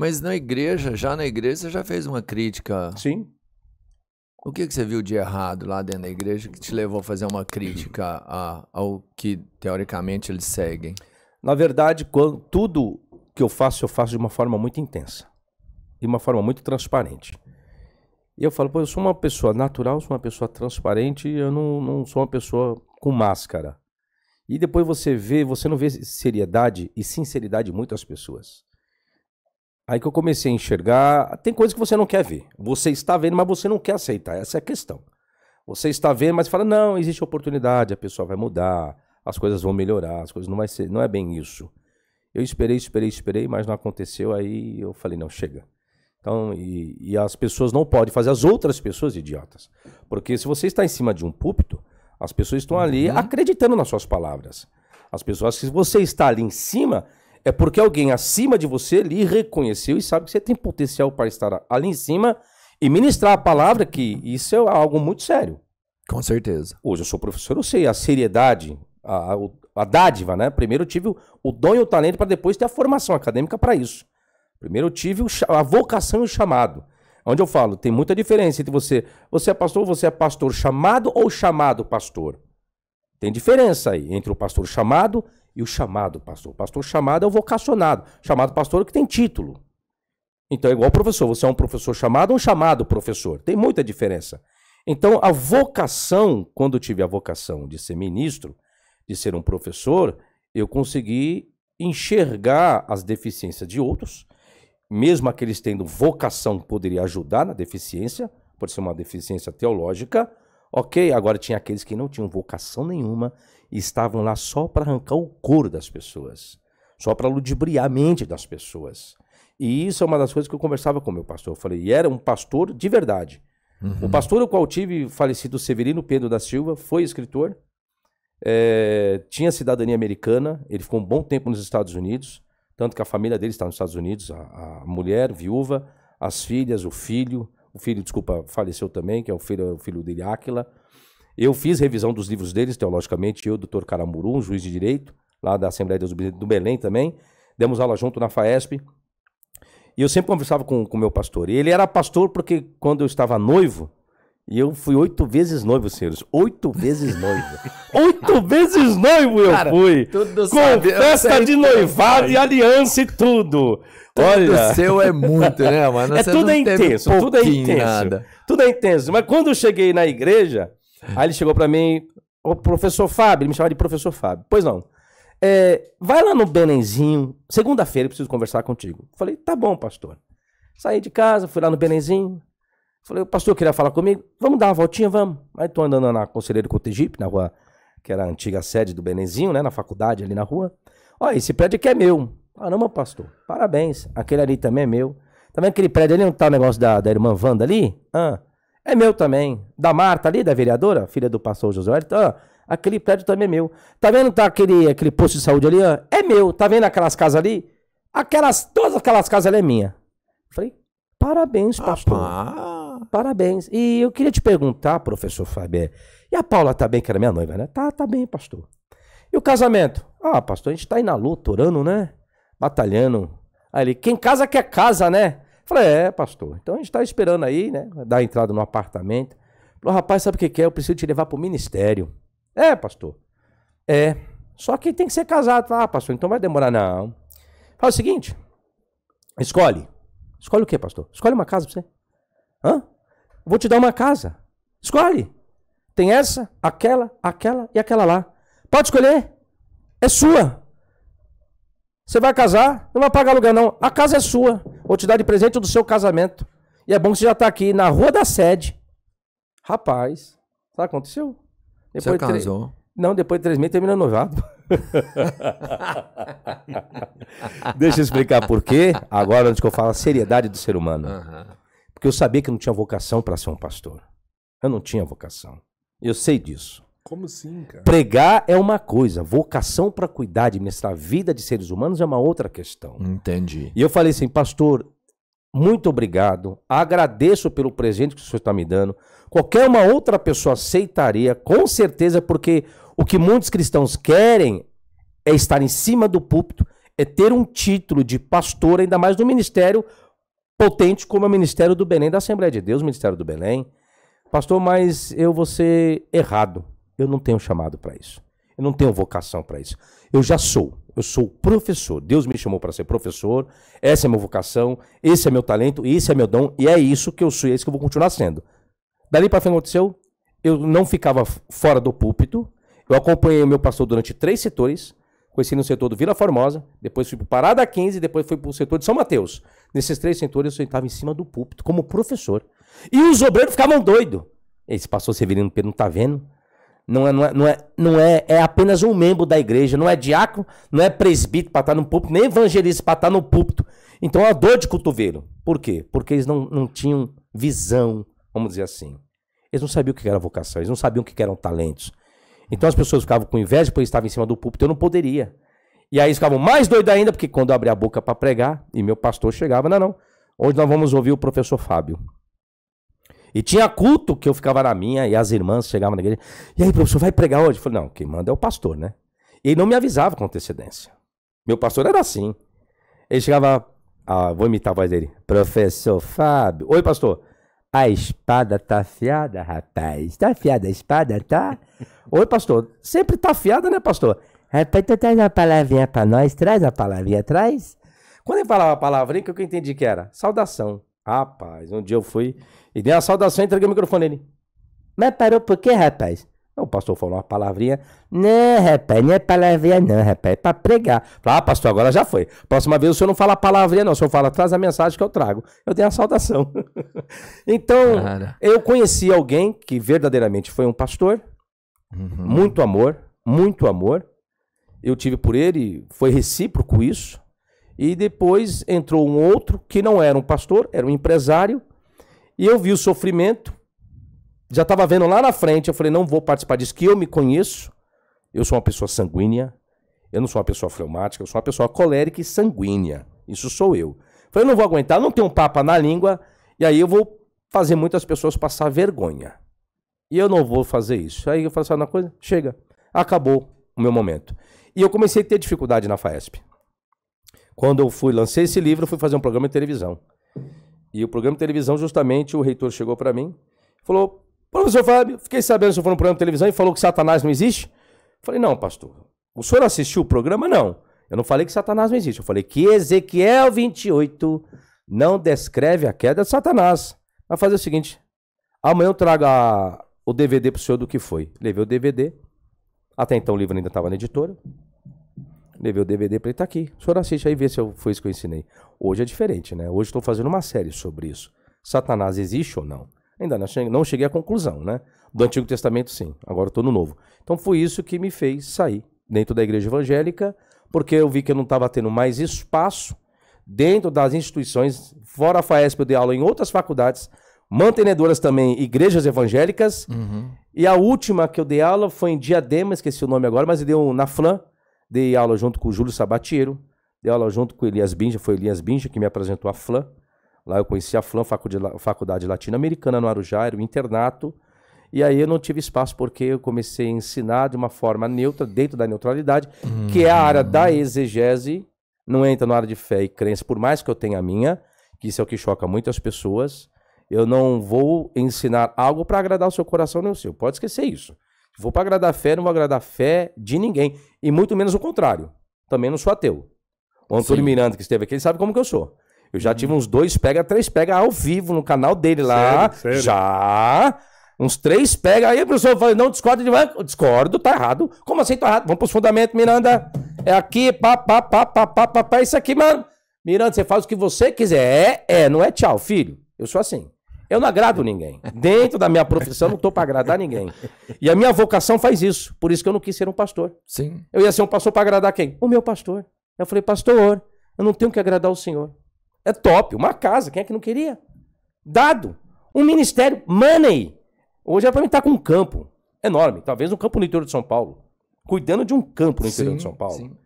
Mas na igreja, você já fez uma crítica. Sim. O que você viu de errado lá dentro da igreja que te levou a fazer uma crítica ao que, teoricamente, eles seguem? Na verdade, tudo que eu faço de uma forma muito intensa. De uma forma muito transparente. E eu falo, pô, eu sou uma pessoa natural, sou uma pessoa transparente, eu não sou uma pessoa com máscara. E depois você não vê seriedade e sinceridade em muitas pessoas. Aí que eu comecei a enxergar, tem coisas que você não quer ver. Você está vendo, mas você não quer aceitar, essa é a questão. Você está vendo, mas fala, não, existe oportunidade, a pessoa vai mudar, as coisas vão melhorar, as coisas não é bem isso. Eu esperei, mas não aconteceu, aí eu falei, não, chega. Então, e as pessoas não podem fazer as outras pessoas idiotas. Porque se você está em cima de um púlpito, as pessoas estão ali acreditando nas suas palavras. As pessoas, se você está ali em cima, é porque alguém acima de você lhe reconheceu e sabe que você tem potencial para estar ali em cima e ministrar a palavra, que isso é algo muito sério. Com certeza. Hoje eu sou professor, eu sei a seriedade, a dádiva, né? Primeiro eu tive o dom e o talento para depois ter a formação acadêmica para isso. Primeiro eu tive a vocação e o chamado. Onde eu falo, tem muita diferença entre você é pastor chamado ou chamado pastor. Tem diferença aí entre o pastor chamado e o chamado pastor. O pastor chamado é o vocacionado. Chamado pastor é o que tem título. Então é igual professor. Você é um professor chamado ou um chamado professor. Tem muita diferença. Então a vocação, quando eu tive a vocação de ser ministro, de ser um professor, eu consegui enxergar as deficiências de outros. Mesmo aqueles tendo vocação poderia ajudar na deficiência, pode ser uma deficiência teológica, ok, agora tinha aqueles que não tinham vocação nenhuma e estavam lá só para arrancar o couro das pessoas, só para ludibriar a mente das pessoas. E isso é uma das coisas que eu conversava com o meu pastor. Eu falei, e era um pastor de verdade. O pastor, o qual tive falecido, Severino Pedro da Silva, foi escritor, tinha cidadania americana, ele ficou um bom tempo nos Estados Unidos, tanto que a família dele está nos Estados Unidos, a mulher, viúva, as filhas, o filho, desculpa, faleceu também, que é o filho dele, Áquila. Eu fiz revisão dos livros deles, teologicamente, eu, doutor Caramuru, um juiz de direito, lá da Assembleia de Deus do Belém também, demos aula junto na FAESP, e eu sempre conversava com o meu pastor, e ele era pastor porque quando eu estava noivo, e eu fui 8 vezes noivo, senhores. 8 vezes noivo. 8 vezes noivo eu fui. Tudo com festa de noivado e aliança e tudo. Olha, o seu é muito, né, mano? É tudo intenso, tudo é intenso. Nada. Tudo é intenso. Mas quando eu cheguei na igreja, aí ele chegou pra mim, o professor Fábio, ele me chamava de professor Fábio. Pois não. Vai lá no Benenzinho, segunda-feira eu preciso conversar contigo. Falei, tá bom, pastor. Saí de casa, fui lá no Benenzinho. Falei, o pastor queria falar comigo, vamos dar uma voltinha, vamos. Aí tô andando na Conselheiro Cotegipe, na rua, que era a antiga sede do Benenzinho, né, na faculdade ali na rua. Ó, esse prédio aqui é meu. Caramba, pastor, parabéns. Aquele ali também é meu. Tá vendo aquele prédio ali, não tá o negócio da irmã Wanda ali? É meu também. Da Marta ali, da vereadora, filha do pastor José Wellington, aquele prédio também é meu. Tá vendo tá aquele posto de saúde ali, é meu. Tá vendo aquelas casas ali? Todas aquelas casas ali é minha. Falei, parabéns, pastor. Parabéns. E eu queria te perguntar, professor Fábio, e a Paula tá bem, que era minha noiva, né? Tá bem, pastor. E o casamento? Pastor, a gente tá aí na luta, orando, né? Batalhando. Aí ele, quem casa quer casa, né? Falei, pastor. Então a gente tá esperando aí, né? Dar entrada no apartamento. Falou, rapaz, sabe o que é? Eu preciso te levar pro ministério. Pastor. Só que tem que ser casado. Pastor, então vai demorar, não. Fala o seguinte, escolhe. Escolhe o quê, pastor? Escolhe uma casa pra você. Vou te dar uma casa. Escolhe. Tem essa, aquela e aquela lá. Pode escolher. É sua. Você vai casar, não vai pagar aluguel não. A casa é sua. Vou te dar de presente do seu casamento. E é bom que você já está aqui na rua da sede. Rapaz, sabe o que aconteceu? Você casou? Não, depois de 3 meses terminou o noivado. Deixa eu explicar por quê. Agora, antes que eu falo a seriedade do ser humano. Porque eu sabia que eu não tinha vocação para ser um pastor. Eu não tinha vocação. Eu sei disso. Como assim, cara? Pregar é uma coisa, vocação para cuidar, administrar a vida de seres humanos é uma outra questão. Entendi. E eu falei assim, pastor, muito obrigado, agradeço pelo presente que o senhor está me dando. Qualquer uma outra pessoa aceitaria, com certeza, porque o que muitos cristãos querem é estar em cima do púlpito, é ter um título de pastor, ainda mais no ministério potente como é o Ministério do Belém, da Assembleia de Deus, o Ministério do Belém. Pastor, mas eu vou ser errado. Eu não tenho chamado para isso. Eu não tenho vocação para isso. Eu já sou. Eu sou professor. Deus me chamou para ser professor. Essa é a minha vocação. Esse é meu talento. Esse é meu dom. E é isso que eu sou. E é isso que eu vou continuar sendo. Dali para frente aconteceu. Eu não ficava fora do púlpito. Eu acompanhei o meu pastor durante 3 setores. Conheci no setor do Vila Formosa. Depois fui para o Parada 15. Depois fui para o setor de São Mateus. Nesses 3 setores eu sentava em cima do púlpito como professor. E os obreiros ficavam doidos. Esse pastor Severino Pedro não tá vendo? É apenas um membro da igreja, não é diácono, não é presbítero para estar no púlpito, nem evangelista para estar no púlpito. Então é uma dor de cotovelo. Por quê? Porque eles não tinham visão, vamos dizer assim. Eles não sabiam o que era vocação, eles não sabiam o que eram talentos. Então as pessoas ficavam com inveja porque eles estavam em cima do púlpito, eu não poderia. E aí eles ficavam mais doidos ainda, porque quando eu abria a boca para pregar, e meu pastor chegava, não, hoje nós vamos ouvir o professor Fábio. E tinha culto que eu ficava na minha, e as irmãs chegavam na igreja. E aí, professor, vai pregar hoje? Eu falei, não, quem manda é o pastor, né? E ele não me avisava com antecedência. Meu pastor era assim. Ele chegava, vou imitar a voz dele. Professor Fábio. Oi, pastor. A espada tá afiada, rapaz? Tá afiada a espada, tá? Oi, pastor. Sempre tá afiada, né, pastor? Rapaz, tu traz uma palavrinha pra nós? Traz a palavrinha, traz. Quando ele falava a palavrinha, que eu entendi que era saudação. Rapaz, um dia eu fui e dei uma saudação e entreguei o microfone nele. Mas parou por quê, rapaz? O pastor falou uma palavrinha. Não, rapaz, não é palavrinha não, rapaz, é pra pregar. Falei, pastor, agora já foi. Próxima vez o senhor não fala palavrinha não, o senhor fala, traz a mensagem que eu trago. Eu dei uma saudação. Então, eu conheci alguém que verdadeiramente foi um pastor. Muito amor, muito amor. Eu tive por ele, foi recíproco isso. E depois entrou um outro que não era um pastor, era um empresário. E eu vi o sofrimento. Já estava vendo lá na frente. Eu falei, não vou participar disso, que eu me conheço. Eu sou uma pessoa sanguínea. Eu não sou uma pessoa fleumática. Eu sou uma pessoa colérica e sanguínea. Isso sou eu. Falei, eu não vou aguentar, não tenho um papa na língua. E aí eu vou fazer muitas pessoas passar vergonha. E eu não vou fazer isso. Aí eu falei, sabe uma coisa? Chega. Acabou o meu momento. E eu comecei a ter dificuldade na FAESP. Quando eu lancei esse livro, eu fui fazer um programa de televisão. E o programa de televisão, justamente, o reitor chegou para mim e falou, professor Fábio, fiquei sabendo que o senhor foi no programa de televisão e falou que Satanás não existe? Eu falei, não, pastor. O senhor assistiu o programa? Não. Eu não falei que Satanás não existe. Eu falei que Ezequiel 28 não descreve a queda de Satanás. Vai fazer o seguinte, amanhã eu trago o DVD pro senhor do que foi. Levei o DVD. Até então o livro ainda estava na editora. Levei o DVD para ele, tá aqui. O senhor assiste aí e vê se foi isso que eu ensinei. Hoje é diferente, né? Hoje estou fazendo uma série sobre isso. Satanás existe ou não? Ainda não cheguei à conclusão, né? Do Antigo Testamento, sim. Agora estou no Novo. Então foi isso que me fez sair dentro da igreja evangélica, porque eu vi que eu não estava tendo mais espaço dentro das instituições, fora a FAESP, eu dei aula em outras faculdades, mantenedoras também, igrejas evangélicas. E a última que eu dei aula foi em Diadema, esqueci o nome agora, mas eu dei na FLAM. Dei aula junto com o Júlio Sabatiero, dei aula junto com o Elias Binja, foi Elias Binja que me apresentou a FLAM. Lá eu conheci a FLAM, Faculdade Latino-Americana no Arujá, era o internato. E aí eu não tive espaço porque eu comecei a ensinar de uma forma neutra, dentro da neutralidade, que é a área da exegese, não entra na área de fé e crença, por mais que eu tenha a minha, que isso é o que choca muitas pessoas. Eu não vou ensinar algo para agradar o seu coração nem o seu, pode esquecer isso. Se for para agradar a fé, não vou agradar a fé de ninguém. E muito menos o contrário. Também não sou ateu. O Antônio Miranda, que esteve aqui, ele sabe como que eu sou. Eu já tive uns 2 pega, 3 pega ao vivo no canal dele lá. Sério? Já. Uns 3 pega. Aí o professor fala, não, discorda de banco. Discordo, tá errado. Como assim tá errado? Vamos pros fundamentos, Miranda. É aqui, pá, isso aqui, mano. Miranda, você faz o que você quiser. Não é tchau, filho. Eu sou assim. Eu não agrado ninguém. Dentro da minha profissão, não estou para agradar ninguém. E a minha vocação faz isso. Por isso que eu não quis ser um pastor. Sim. Eu ia ser um pastor para agradar quem? O meu pastor. Eu falei, pastor, eu não tenho que agradar o senhor. É top. Uma casa, quem é que não queria? Dado. Um ministério, money. Hoje é para mim estar com um campo enorme. Talvez um campo no interior de São Paulo. Cuidando de um campo no interior de São Paulo. Sim.